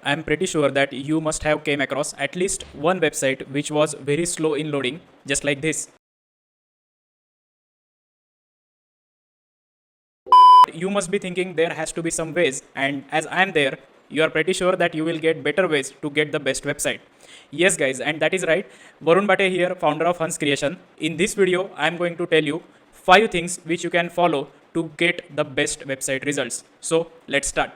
I'm pretty sure that you must have came across at least one website which was very slow in loading, just like this. You must be thinking there has to be some ways, and as I am there, you are pretty sure that you will get better ways to get the best website. Yes guys, and that is right. Varun Bate here, founder of Hans Creation. In this video, I am going to tell you 5 things which you can follow to get the best website results. So let's start.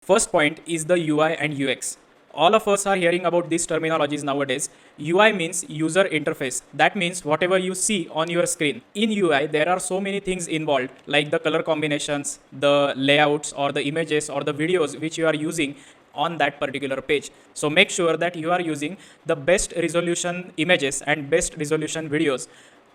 First point is the UI and UX. All of us are hearing about these terminologies nowadays. UI means user interface. That means whatever you see on your screen. In UI, there are so many things involved, like the color combinations, the layouts, or the images, or the videos which you are using on that particular page. So make sure that you are using the best resolution images and best resolution videos.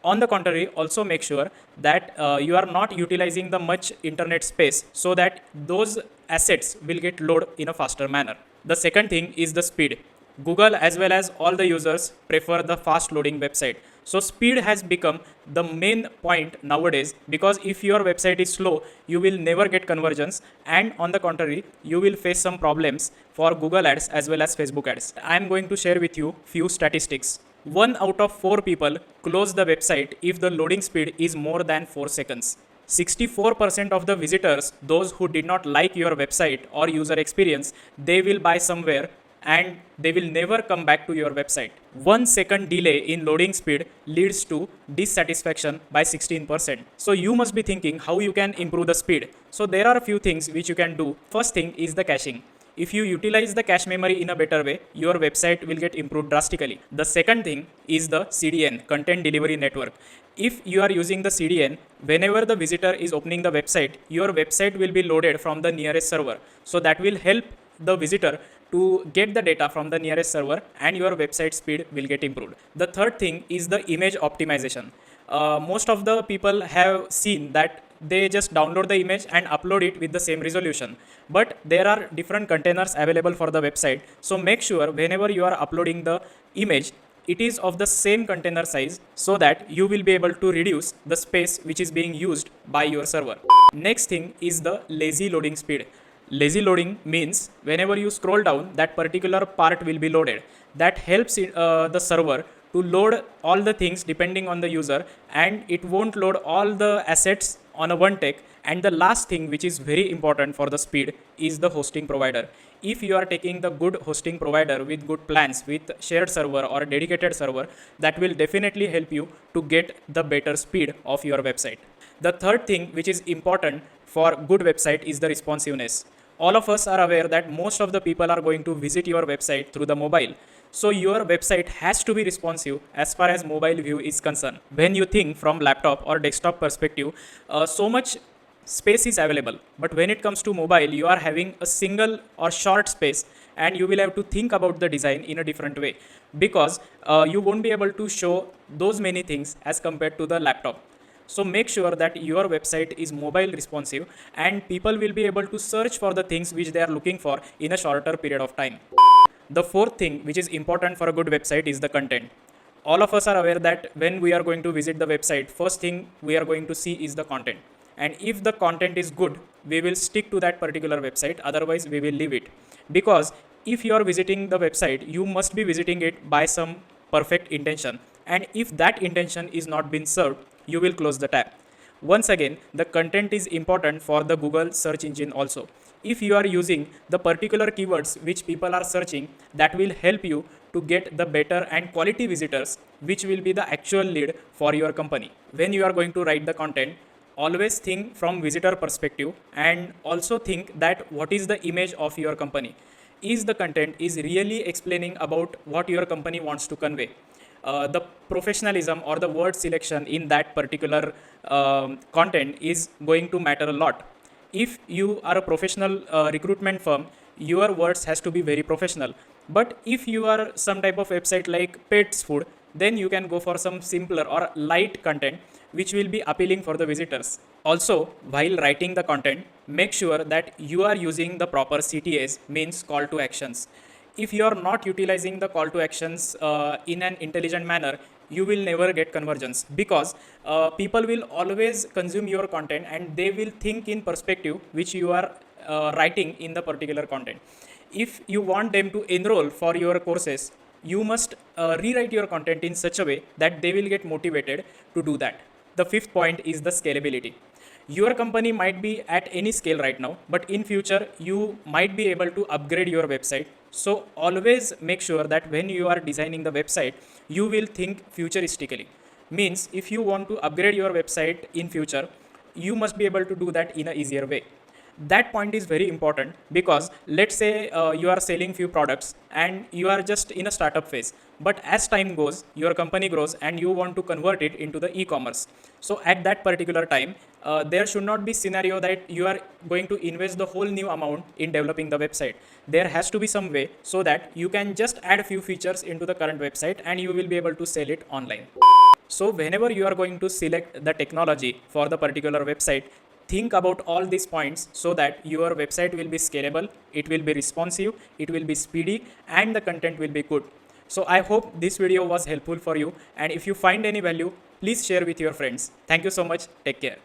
On the contrary, also make sure that you are not utilizing the much internet space so that those assets will get loaded in a faster manner. The second thing is the speed. Google as well as all the users prefer the fast loading website. So speed has become the main point nowadays, because if your website is slow, you will never get conversions, and on the contrary, you will face some problems for Google ads as well as Facebook ads. I am going to share with you few statistics. 1 out of 4 people close the website if the loading speed is more than 4 seconds. 64% of the visitors, those who did not like your website or user experience, they will buy somewhere and they will never come back to your website. 1 second delay in loading speed leads to dissatisfaction by 16%. So you must be thinking how you can improve the speed. So there are a few things which you can do. First thing is the caching. If you utilize the cache memory in a better way, your website will get improved drastically. The second thing is the CDN, Content Delivery Network. If you are using the CDN, whenever the visitor is opening the website, your website will be loaded from the nearest server. So that will help the visitor to get the data from the nearest server, and your website speed will get improved. The third thing is the image optimization. Most of the people have seen that they just download the image and upload it with the same resolution, but there are different containers available for the website. So make sure whenever you are uploading the image, it is of the same container size, so that you will be able to reduce the space which is being used by your server. Next thing is the lazy loading speed. Lazy loading means whenever you scroll down, that particular part will be loaded. That helps the server to load all the things depending on the user, and it won't load all the assets on a one take. And the last thing which is very important for the speed is the hosting provider. If you are taking the good hosting provider with good plans, with shared server or dedicated server, that will definitely help you to get the better speed of your website. The third thing which is important for good website is the responsiveness. All of us are aware that most of the people are going to visit your website through the mobile. So your website has to be responsive as far as mobile view is concerned. When you think from laptop or desktop perspective, so much space is available. But when it comes to mobile, you are having a single or short space, and you will have to think about the design in a different way, because you won't be able to show those many things as compared to the laptop. So make sure that your website is mobile responsive, and people will be able to search for the things which they are looking for in a shorter period of time. The fourth thing which is important for a good website is the content. All of us are aware that when we are going to visit the website, first thing we are going to see is the content. And if the content is good, we will stick to that particular website, otherwise we will leave it. Because if you are visiting the website, you must be visiting it by some perfect intention. And if that intention is not been served, you will close the tab. Once again, the content is important for the Google search engine also. If you are using the particular keywords which people are searching, that will help you to get the better and quality visitors, which will be the actual lead for your company. When you are going to write the content, always think from visitor perspective, and also think that what is the image of your company. Is the content is really explaining about what your company wants to convey. The professionalism or the word selection in that particular content is going to matter a lot. If you are a professional recruitment firm, your words has to be very professional. But if you are some type of website like pets food, then you can go for some simpler or light content which will be appealing for the visitors. Also, while writing the content, make sure that you are using the proper CTAs, means call to actions. If you are not utilizing the call to actions in an intelligent manner, you will never get conversions, because people will always consume your content and they will think in perspective which you are writing in the particular content. If you want them to enroll for your courses, you must rewrite your content in such a way that they will get motivated to do that. The fifth point is the scalability. Your company might be at any scale right now, but in future you might be able to upgrade your website. So always make sure that when you are designing the website, you will think futuristically. Means if you want to upgrade your website in future, you must be able to do that in a easier way. That point is very important, because let's say you are selling few products and you are just in a startup phase, but as time goes your company grows and you want to convert it into the e-commerce. So at that particular time, there should not be scenario that you are going to invest the whole new amount in developing the website. There has to be some way so that you can just add a few features into the current website and you will be able to sell it online. So whenever you are going to select the technology for the particular website, think about all these points so that your website will be scalable, it will be responsive, it will be speedy, and the content will be good. So I hope this video was helpful for you, and if you find any value, please share with your friends. Thank you so much. Take care.